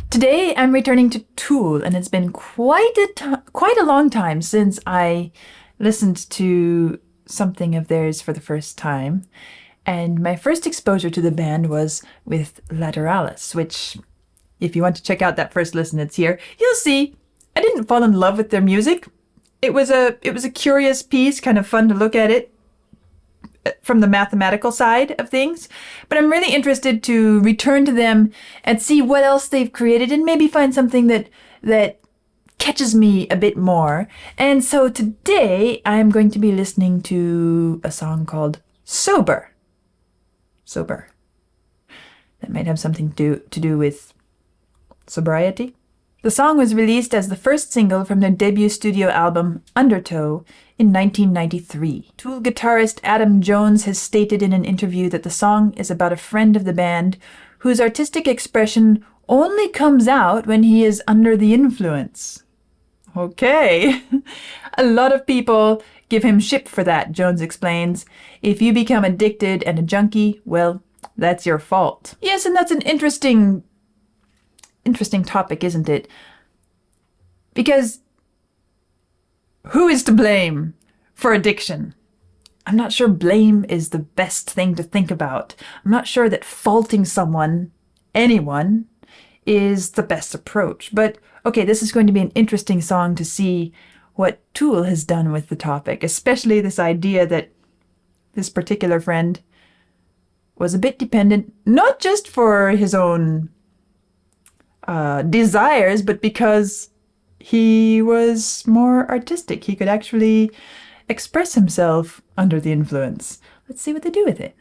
Today I'm returning to Tool, and it's been quite a long time since I listened to something of theirs for the first time. And my first exposure to the band was with Lateralis, which, if you want to check out that first listen, it's here. You'll see I didn't fall in love with their music. It was a curious piece, kind of fun to look at it from the mathematical side of things, but I'm really interested to return to them and see what else they've created and maybe find something that catches me a bit more. And so today I'm going to be listening to a song called Sober. Sober. That might have something to do with sobriety. The song was released as the first single from their debut studio album, Undertow, in 1993. Tool guitarist Adam Jones has stated in an interview that the song is about a friend of the band whose artistic expression only comes out when he is under the influence. Okay. A lot of people give him shit for that, Jones explains. If you become addicted and a junkie, well, that's your fault. Yes, and that's an interesting topic, isn't it? Because who is to blame for addiction? I'm not sure blame is the best thing to think about. I'm not sure that faulting someone, anyone, is the best approach. But okay, this is going to be an interesting song to see what Tool has done with the topic, especially this idea that this particular friend was a bit dependent, not just for his own desires, but because he was more artistic. He could actually express himself under the influence. Let's see what they do with it.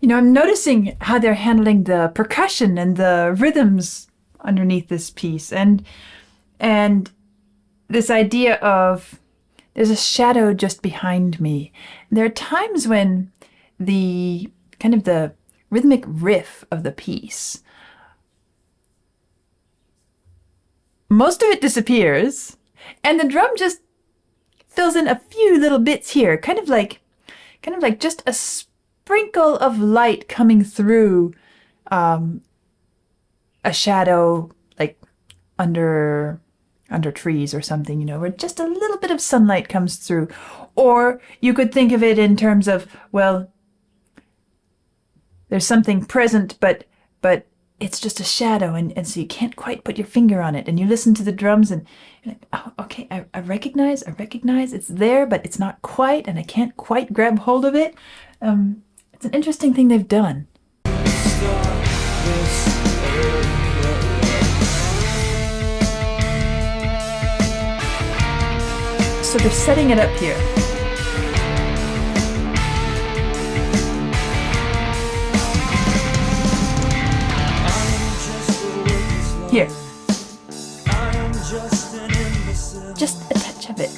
I'm noticing how they're handling the percussion and the rhythms underneath this piece, and this idea of there's a shadow just behind me. There are times when the kind of the rhythmic riff of the piece, most of it disappears, and the drum just fills in a few little bits here, kind of like just a sprinkle of light coming through a shadow, like under trees or something, where just a little bit of sunlight comes through. Or you could think of it in terms of, well, there's something present, but it's just a shadow, and so you can't quite put your finger on it, and you listen to the drums and you're like, oh, okay, I recognize it's there, but it's not quite, and I can't quite grab hold of it. It's an interesting thing they've done. sort of setting it up here. Here. Just a touch of it.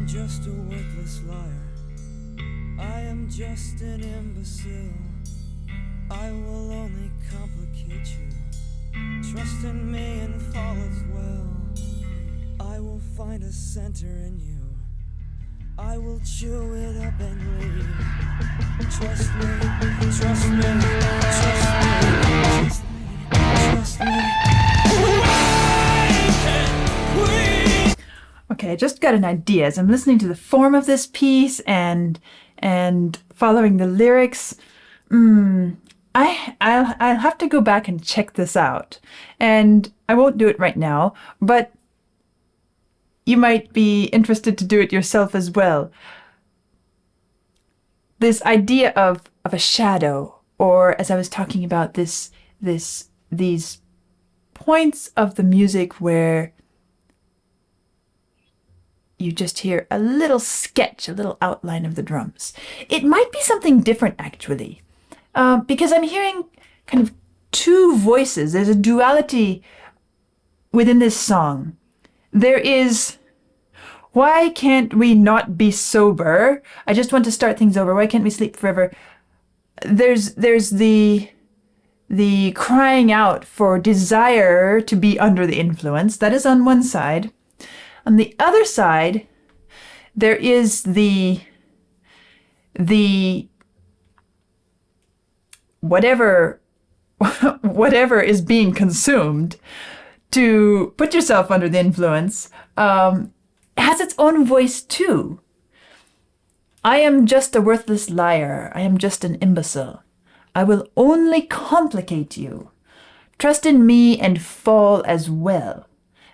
Just a worthless liar. I am just an imbecile. I will only complicate you. Trust in me and fall as well. I will find a center in you. I will chew it up and leave. Trust me, trust me, trust me, trust me, trust me. Why can't we? Okay, I just got an idea as I'm listening to the form of this piece and following the lyrics. I'll have to go back and check this out, and I won't do it right now, but you might be interested to do it yourself as well. This idea of a shadow, or as I was talking about, these points of the music where you just hear a little sketch, a little outline of the drums. It might be something different, actually, because I'm hearing kind of two voices. There's a duality within this song. There is, why can't we not be sober? I just want to start things over. Why can't we sleep forever? There's the crying out for desire to be under the influence. That is on one side. On the other side, there is the whatever is being consumed to put yourself under the influence has its own voice too. I am just a worthless liar. I am just an imbecile. I will only complicate you. Trust in me and fall as well.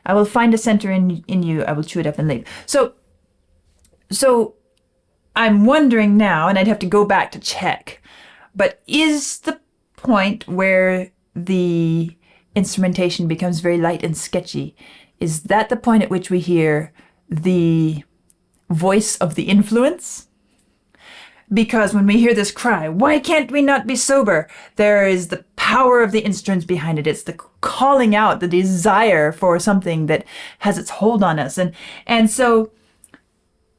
I will find a center in you. I will chew it up and leave. So I'm wondering now, and I'd have to go back to check, but is the point where the instrumentation becomes very light and sketchy, is that the point at which we hear the voice of the influence? Because when we hear this cry, why can't we not be sober? There is the power of the instruments behind it. It's the calling out, the desire for something that has its hold on us. And so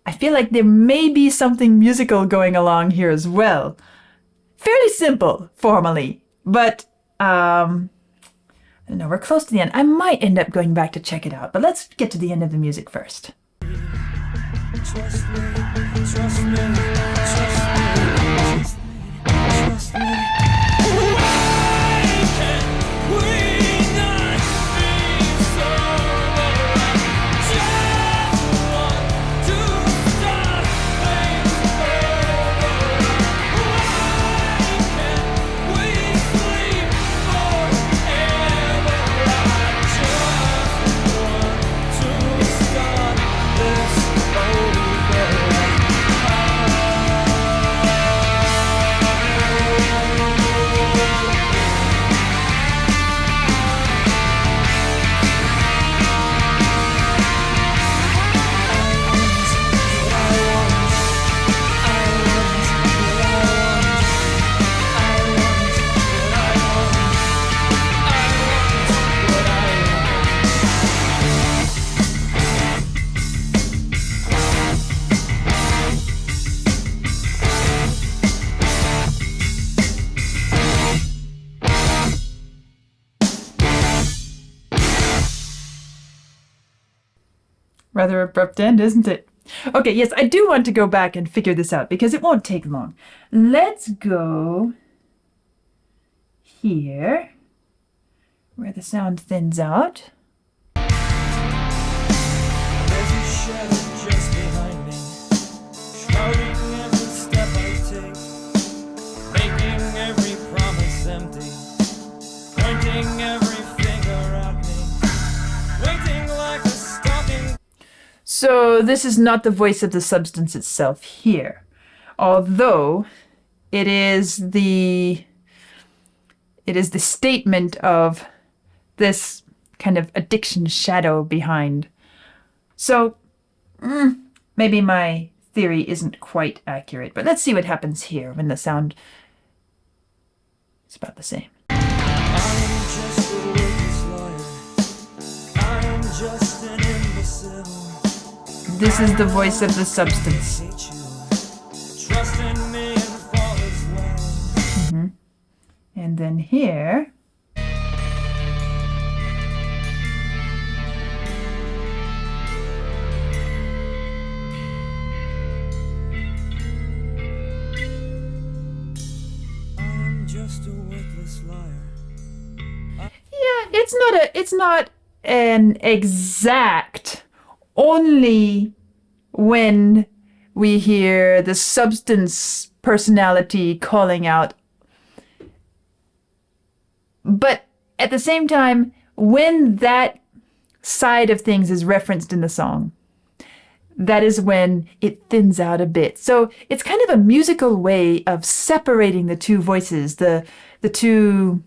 I feel like there may be something musical going along here as well. Fairly simple, formally, but I don't know, we're close to the end. I might end up going back to check it out, but let's get to the end of the music first. Trust me, trust me, trust me, trust me. Why can't we not be sober? Just want to start things over. Why can't we sleep forever? I just want to start this over. Rather abrupt end, isn't it? Okay, yes, I do want to go back and figure this out because it won't take long. Let's go here, where the sound thins out. There's a shadow just behind me, shrouding every step I take, making every promise empty, pointing every finger at me, waiting like a stalking. So this is not the voice of the substance itself here, although it is the statement of this kind of addiction shadow behind. So maybe my theory isn't quite accurate, but let's see what happens here when the sound is about the same. I am just a worthless liar. I am just an imbecile. This is the voice of the substance. Hate you. Trust in me and fall as well. And then here, I am just a worthless liar. yeah, it's not an exact, only when we hear the substance personality calling out. But at the same time, when that side of things is referenced in the song, that is when it thins out a bit. So it's kind of a musical way of separating the two voices, the two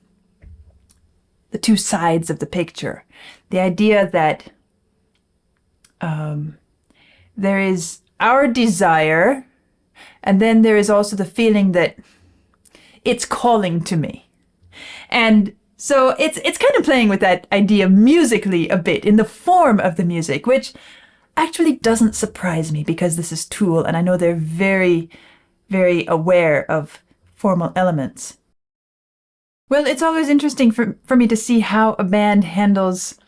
sides of the picture. The idea that there is our desire, and then there is also the feeling that it's calling to me. And so it's kind of playing with that idea musically a bit in the form of the music, which actually doesn't surprise me because this is Tool and I know they're very, very aware of formal elements. Well, it's always interesting for me to see how a band handles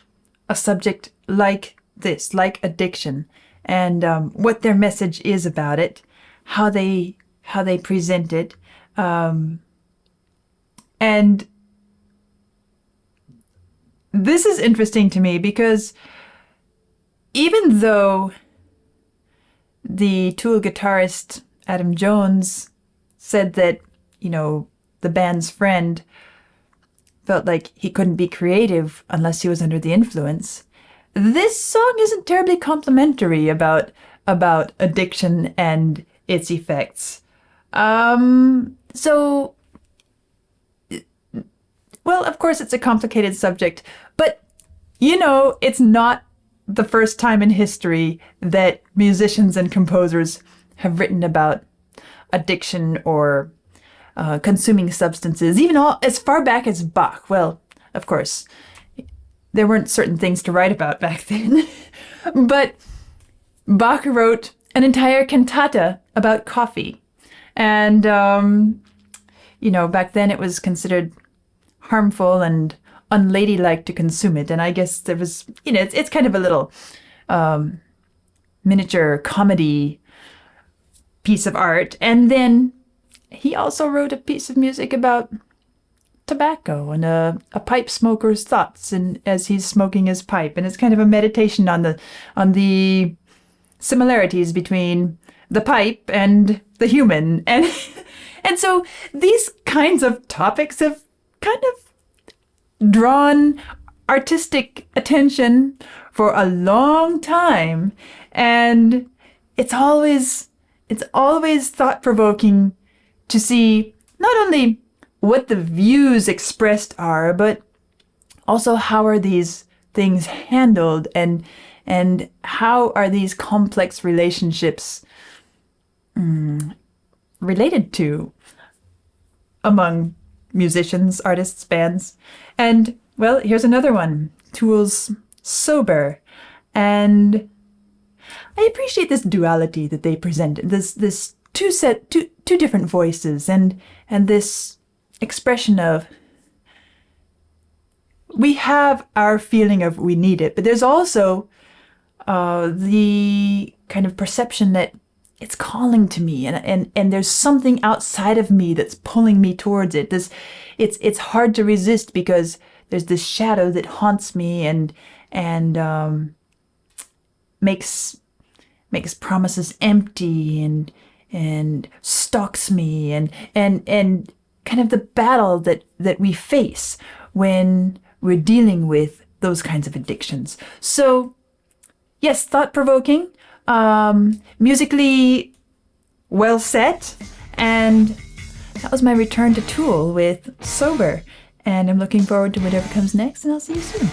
a subject like this, like addiction, and what their message is about it, how they present it, and this is interesting to me because even though the Tool guitarist Adam Jones said that, the band's friend felt like he couldn't be creative unless he was under the influence, this song isn't terribly complimentary about addiction and its effects. So, well, of course it's a complicated subject, but it's not the first time in history that musicians and composers have written about addiction or consuming substances, even as far back as Bach. Well, of course, there weren't certain things to write about back then, but Bach wrote an entire cantata about coffee. And, back then it was considered harmful and unladylike to consume it. And I guess there was, it's kind of a little miniature comedy piece of art. And then he also wrote a piece of music about tobacco and a pipe smoker's thoughts and as he's smoking his pipe. And it's kind of a meditation on the similarities between the pipe and the human. And so these kinds of topics have kind of drawn artistic attention for a long time. And it's always thought-provoking to see not only what the views expressed are, but also how are these things handled and how are these complex relationships related to among musicians, artists, bands. And, well, here's another one, Tool's Sober. And I appreciate this duality that they presented, this two different voices and this expression of we have our feeling of we need it, but there's also the kind of perception that it's calling to me, and there's something outside of me that's pulling me towards it. It's hard to resist because there's this shadow that haunts me and makes promises empty and stalks me and kind of the battle that we face when we're dealing with those kinds of addictions. So yes, thought-provoking, musically well set, and that was my return to Tool with Sober. And I'm looking forward to whatever comes next, and I'll see you soon.